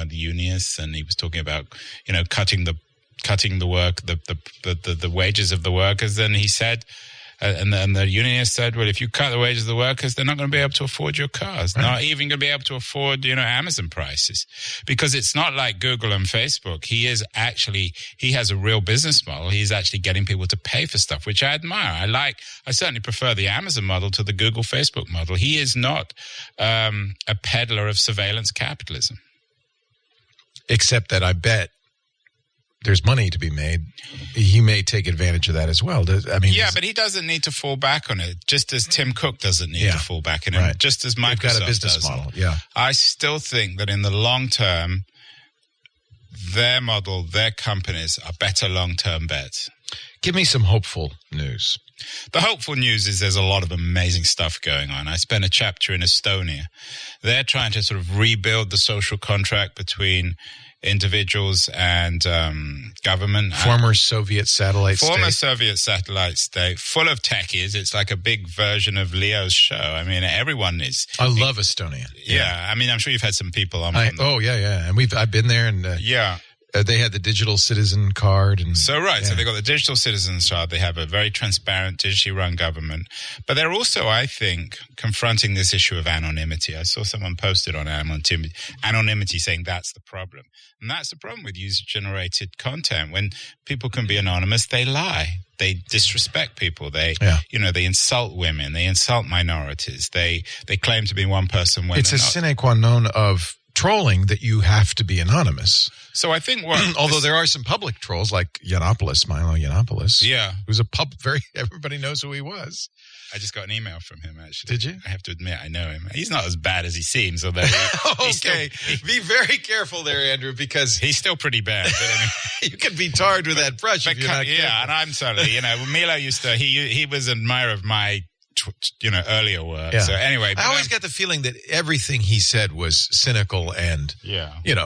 one of the unionists, and he was talking about, cutting the work, the wages of the workers. And he said, and the unionist said, well, if you cut the wages of the workers, they're not going to be able to afford your cars, right. Not even going to be able to afford, Amazon prices, because it's not like Google and Facebook. He has a real business model. He's actually getting people to pay for stuff, which I admire. I certainly prefer the Amazon model to the Google Facebook model. He is not a peddler of surveillance capitalism. Except that I bet there's money to be made. He may take advantage of that as well. But he doesn't need to fall back on it, just as Tim Cook doesn't need to fall back on it, right. Just as Microsoft got a business model. Yeah, I still think that in the long term, their model, their companies are better long-term bets. Give me some hopeful news. The hopeful news is there's a lot of amazing stuff going on. I spent a chapter in Estonia. They're trying to sort of rebuild the social contract between individuals and government. Former Soviet satellite state, full of techies. It's like a big version of Leo's show. I mean, everyone is. I love Estonia. Yeah. I mean, I'm sure you've had some people on. Yeah. And I've been there, and they had the digital citizen card. So they got the digital citizens card. They have a very transparent, digitally run government. But they're also, I think, confronting this issue of anonymity. I saw someone posted on anonymity saying that's the problem. And that's the problem with user-generated content. When people can be anonymous, they lie. They disrespect people. They insult women. They insult minorities. They claim to be one person when it's a sine qua non of trolling that you have to be anonymous. So I think although there are some public trolls like Milo Yiannopoulos. Yeah. Who's everybody knows who he was. I just got an email from him, actually. Did you? I have to admit, I know him. He's not as bad as he seems, although okay. Be very careful there, Andrew, because he's still pretty bad. But you can be tarred with that brush if you're not careful. Yeah, and I'm sorry. Milo used to, he was an admirer of my earlier work. Yeah. So anyway, I always got the feeling that everything he said was cynical and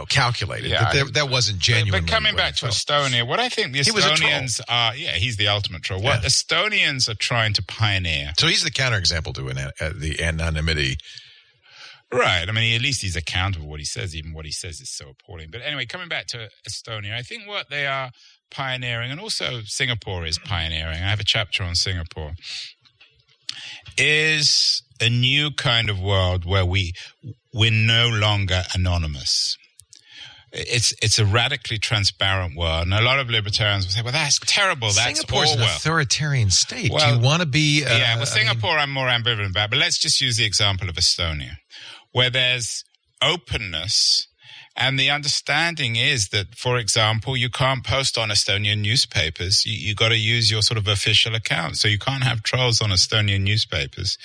calculated. Yeah, that wasn't genuine. But coming back to Estonia, what I think the Estonians are, he's the ultimate troll. What Estonians are trying to pioneer. So he's the counterexample to the anonymity. Right. I mean, at least he's accountable for what he says. Even what he says is so appalling. But anyway, coming back to Estonia, I think what they are pioneering, and also Singapore is pioneering. I have a chapter on Singapore. Is a new kind of world where we're no longer anonymous. It's a radically transparent world, and a lot of libertarians will say, "Well, that's terrible. That's Singapore's Orwell." An authoritarian state. Do you want to be? Singapore, I'm more ambivalent about. But let's just use the example of Estonia, where there's openness. And the understanding is that, for example, you can't post on Estonian newspapers. You got to use your sort of official account. So you can't have trolls on Estonian newspapers.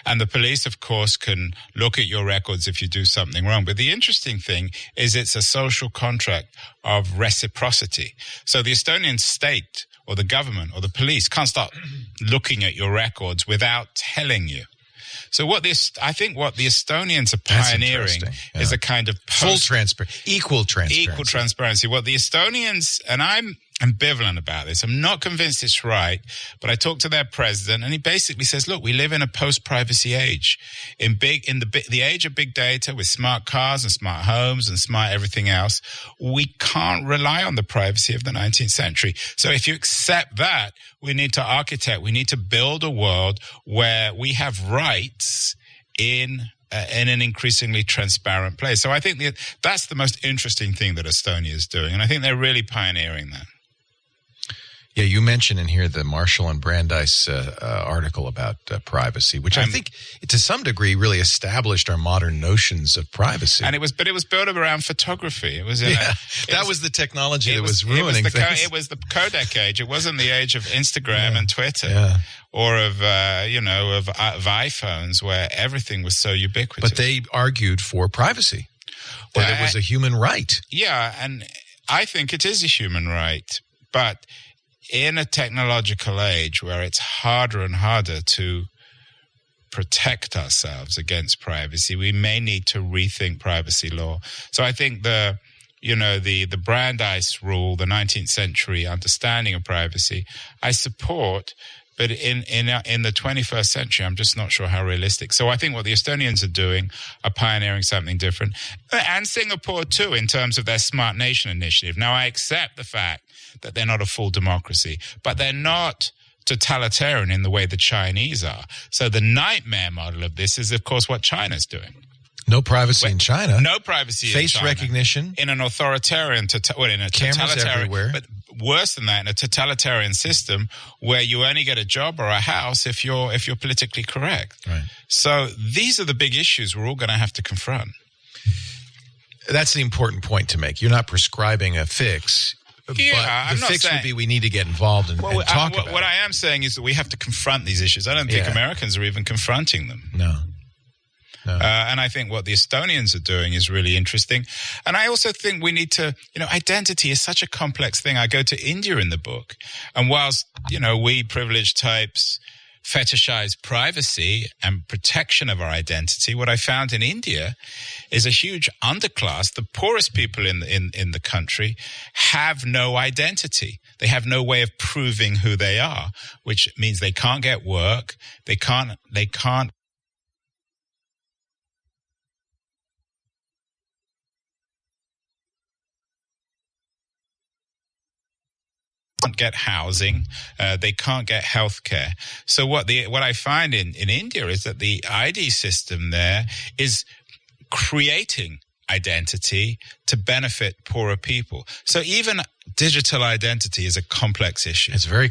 And the police, of course, can look at your records if you do something wrong. But the interesting thing is it's a social contract of reciprocity. So the Estonian state or the government or the police can't start looking at your records without telling you. So I think what the Estonians are pioneering is a kind of full transparency, equal transparency. What the Estonians, and I'm ambivalent about this. I'm not convinced it's right, but I talked to their president, and he basically says, "Look, we live in a post-privacy age, in the age of big data with smart cars and smart homes and smart everything else. We can't rely on the privacy of the 19th century. So if you accept that, we need to build a world where we have rights in an increasingly transparent place." So I think that's the most interesting thing that Estonia is doing, and I think they're really pioneering that. Yeah, you mentioned in here the Marshall and Brandeis article about privacy, which I think to some degree really established our modern notions of privacy. And it was built around photography. It was that was the technology that was ruining things. It was the Kodak age. It wasn't the age of Instagram and Twitter or of iPhones where everything was so ubiquitous. But they argued for privacy, that it was a human right. Yeah, and I think it is a human right, but in a technological age where it's harder and harder to protect ourselves against privacy, we may need to rethink privacy law. So I think the Brandeis rule, the 19th century understanding of privacy, I support But in the 21st century, I'm just not sure how realistic. So I think what the Estonians are doing are pioneering something different. And Singapore, too, in terms of their Smart Nation initiative. Now, I accept the fact that they're not a full democracy, but they're not totalitarian in the way the Chinese are. So the nightmare model of this is, of course, what China's doing. No privacy in China. No privacy in China. Face recognition. In an authoritarian, in a cameras everywhere. But worse than that, in a totalitarian system where you only get a job or a house if you're politically correct. Right. So these are the big issues we're all going to have to confront. That's the important point to make. You're not prescribing a fix. Yeah, but the fix would be we need to get involved and talk about it. What I am saying is that we have to confront these issues. I don't think Americans are even confronting them. No. And I think what the Estonians are doing is really interesting. And I also think we need to, identity is such a complex thing. I go to India in the book. And whilst, we privileged types fetishize privacy and protection of our identity, what I found in India is a huge underclass. The poorest people in the country have no identity. They have no way of proving who they are, which means they can't get work. They can't get housing, they can't get healthcare. So what I find in India is that the ID system there is creating identity to benefit poorer people. So even digital identity is a complex issue. It's very